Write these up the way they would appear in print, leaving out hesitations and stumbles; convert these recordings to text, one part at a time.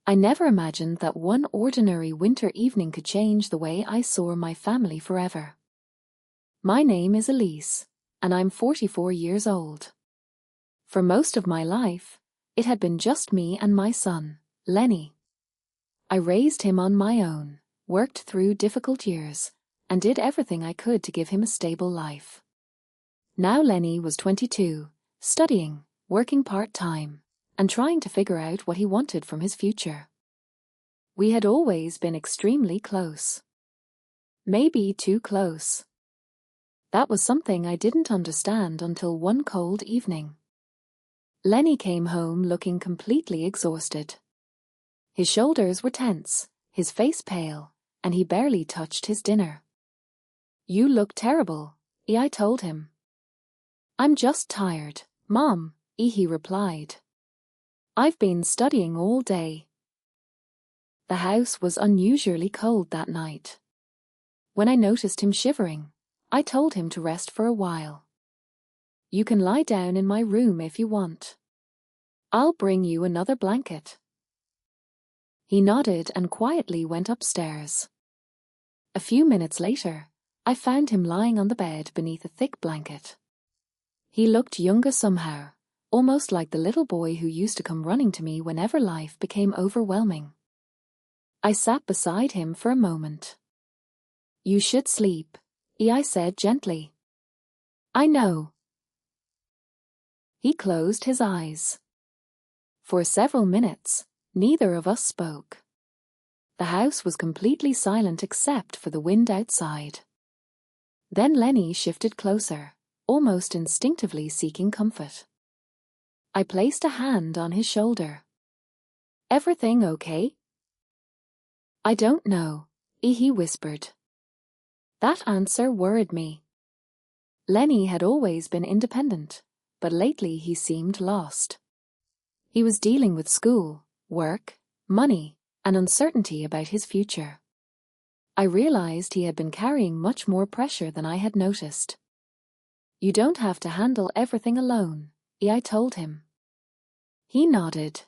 I never imagined that one ordinary winter evening could change the way I saw my family forever. My name is Elise, and I'm 44 years old. For most of my life, it had been just me and my son, Lenny. I raised him on my own, worked through difficult years, and did everything I could to give him a stable life. Now Lenny was 22, studying, working part-time, and trying to figure out what he wanted from his future. We had always been extremely close. Maybe too close. That was something I didn't understand until one cold evening. Lenny came home looking completely exhausted. His shoulders were tense, his face pale, and he barely touched his dinner. "You look terrible," I told him. "I'm just tired, Mom," he replied. "I've been studying all day." The house was unusually cold that night. When I noticed him shivering, I told him to rest for a while. "You can lie down in my room if you want. I'll bring you another blanket." He nodded and quietly went upstairs. A few minutes later, I found him lying on the bed beneath a thick blanket. He looked younger somehow, almost like the little boy who used to come running to me whenever life became overwhelming. I sat beside him for a moment. "You should sleep," I said gently. "I know." He closed his eyes. For several minutes, neither of us spoke. The house was completely silent except for the wind outside. Then Lenny shifted closer, almost instinctively seeking comfort. I placed a hand on his shoulder. "Everything okay?" "I don't know," he whispered. That answer worried me. Lenny had always been independent, but lately he seemed lost. He was dealing with school, work, money, and uncertainty about his future. I realized he had been carrying much more pressure than I had noticed. "You don't have to handle everything alone," I told him. He nodded.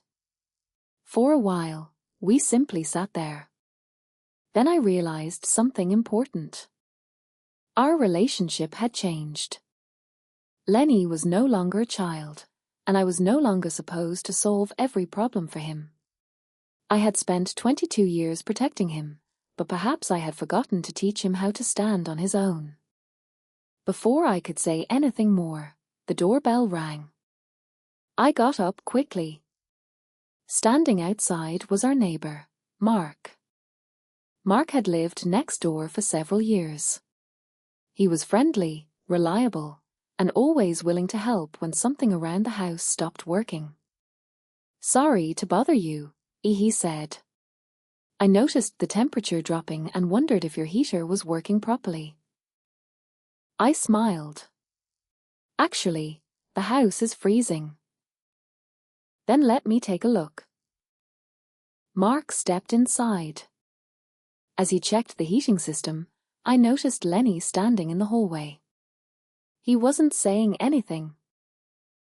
For a while, we simply sat there. Then I realized something important. Our relationship had changed. Lenny was no longer a child, and I was no longer supposed to solve every problem for him. I had spent 22 years protecting him, but perhaps I had forgotten to teach him how to stand on his own. Before I could say anything more, the doorbell rang. I got up quickly. Standing outside was our neighbor, Mark. Mark had lived next door for several years. He was friendly, reliable, and always willing to help when something around the house stopped working. "Sorry to bother you," he said. "I noticed the temperature dropping and wondered if your heater was working properly." I smiled. "Actually, the house is freezing." "Then let me take a look." Mark stepped inside. As he checked the heating system, I noticed Lenny standing in the hallway. He wasn't saying anything,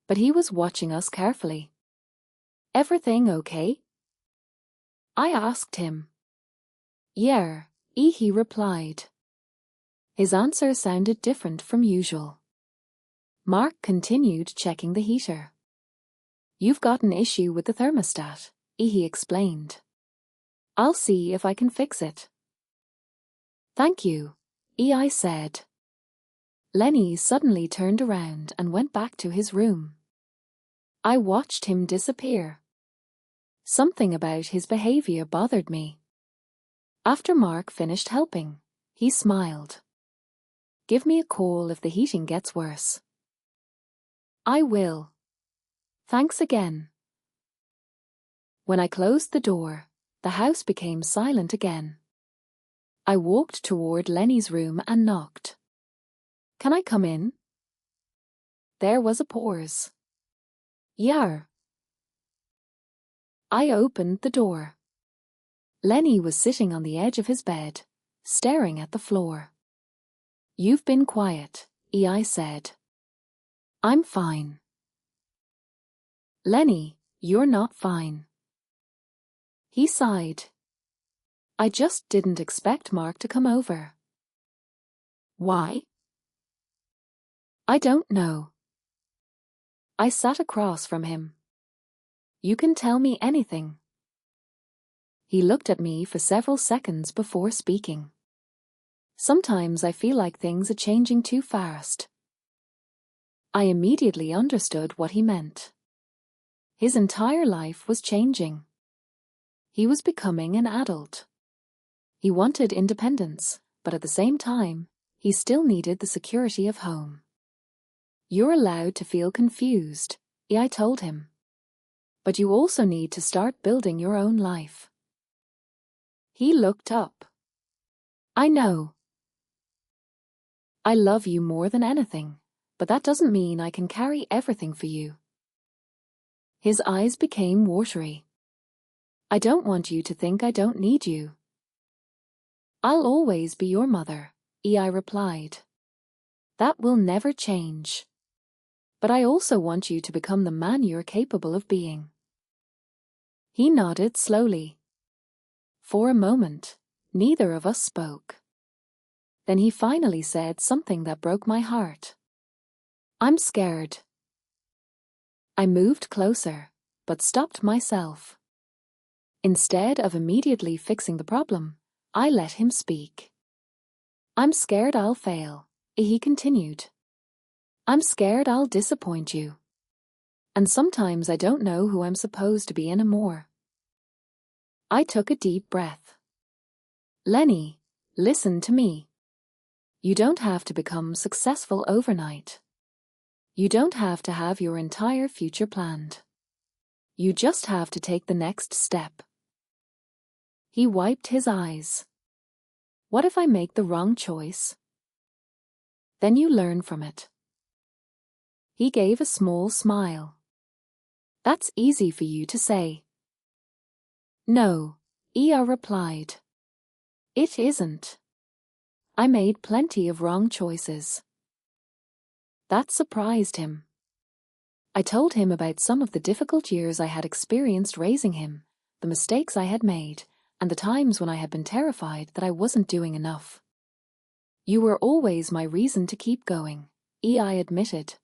but he was watching us carefully. "Everything okay?" I asked him. "Yeah," he replied. His answer sounded different from usual. Mark continued checking the heater. "You've got an issue with the thermostat," he explained. "I'll see if I can fix it." "Thank you," I said. Lenny suddenly turned around and went back to his room. I watched him disappear. Something about his behavior bothered me. After Mark finished helping, he smiled. "Give me a call if the heating gets worse." "I will. Thanks again." When I closed the door, the house became silent again. I walked toward Lenny's room and knocked. "Can I come in?" There was a pause. "Yeah." I opened the door. Lenny was sitting on the edge of his bed, staring at the floor. "You've been quiet," I said. "I'm fine." "Lenny, you're not fine." He sighed. I just didn't expect Mark to come over. Why? I don't know. I sat across from him. You can tell me anything. He looked at me for several seconds before speaking. Sometimes I feel like things are changing too fast. I immediately understood what he meant. His entire life was changing. He was becoming an adult. He wanted independence, but at the same time, he still needed the security of home. You're allowed to feel confused, I told him. But you also need to start building your own life. He looked up. I know. I love you more than anything, but that doesn't mean I can carry everything for you. His eyes became watery. I don't want you to think I don't need you. I'll always be your mother, I replied. That will never change. But I also want you to become the man you're capable of being. He nodded slowly. For a moment, neither of us spoke. Then he finally said something that broke my heart. I'm scared. I moved closer, but stopped myself. Instead of immediately fixing the problem, I let him speak. I'm scared I'll fail, he continued. I'm scared I'll disappoint you. And sometimes I don't know who I'm supposed to be anymore. I took a deep breath. Lenny, listen to me. You don't have to become successful overnight. You don't have to have your entire future planned. You just have to take the next step. He wiped his eyes. What if I make the wrong choice? Then you learn from it. He gave a small smile. That's easy for you to say. No, Ia replied. It isn't. I made plenty of wrong choices. That surprised him. I told him about some of the difficult years I had experienced raising him, the mistakes I had made, and the times when I had been terrified that I wasn't doing enough. You were always my reason to keep going, I admitted.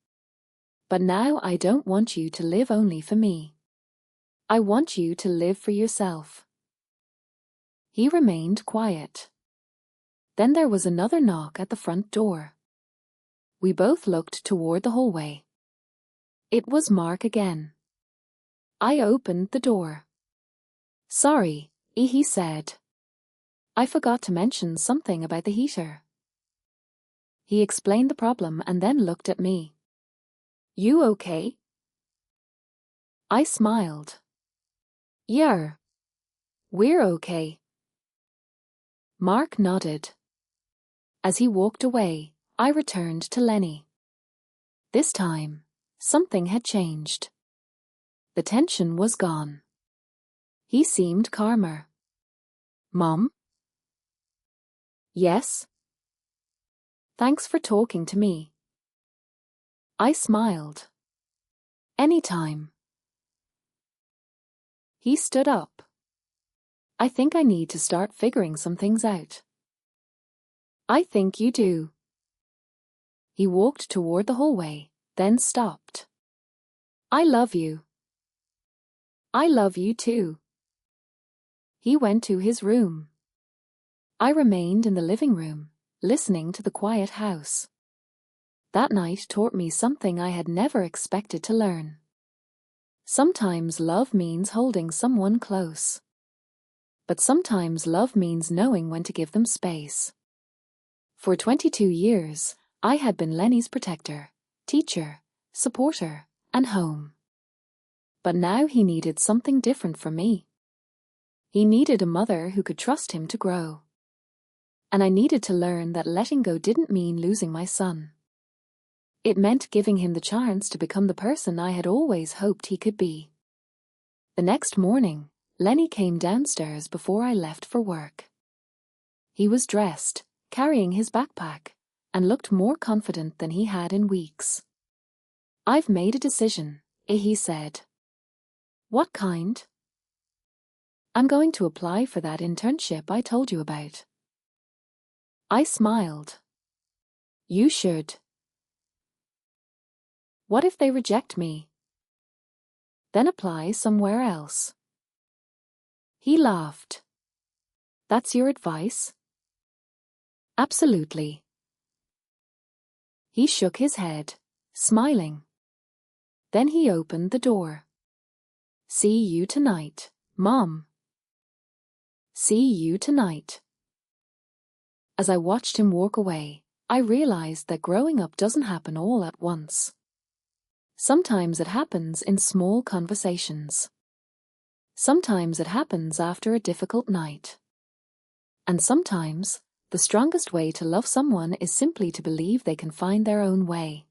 But now I don't want you to live only for me. I want you to live for yourself. He remained quiet. Then there was another knock at the front door. We both looked toward the hallway. It was Mark again. I opened the door. Sorry, he said. I forgot to mention something about the heater. He explained the problem and then looked at me. You okay? I smiled. Yeah. We're okay. Mark nodded. As he walked away, I returned to Lenny. This time, something had changed. The tension was gone. He seemed calmer. Mom? Yes? Thanks for talking to me. I smiled. Anytime. He stood up. I think I need to start figuring some things out. I think you do. He walked toward the hallway, then stopped. I love you. I love you too. He went to his room. I remained in the living room, listening to the quiet house. That night taught me something I had never expected to learn. Sometimes love means holding someone close. But sometimes love means knowing when to give them space. For 22 years, I had been Lenny's protector, teacher, supporter, and home. But now he needed something different from me. He needed a mother who could trust him to grow. And I needed to learn that letting go didn't mean losing my son. It meant giving him the chance to become the person I had always hoped he could be. The next morning, Lenny came downstairs before I left for work. He was dressed, carrying his backpack, and looked more confident than he had in weeks. I've made a decision, he said. What kind? I'm going to apply for that internship I told you about. I smiled. You should. What if they reject me? Then apply somewhere else. He laughed. That's your advice? Absolutely. He shook his head, smiling. Then he opened the door. See you tonight, Mom. See you tonight. As I watched him walk away, I realized that growing up doesn't happen all at once. Sometimes it happens in small conversations. Sometimes it happens after a difficult night. And sometimes, the strongest way to love someone is simply to believe they can find their own way.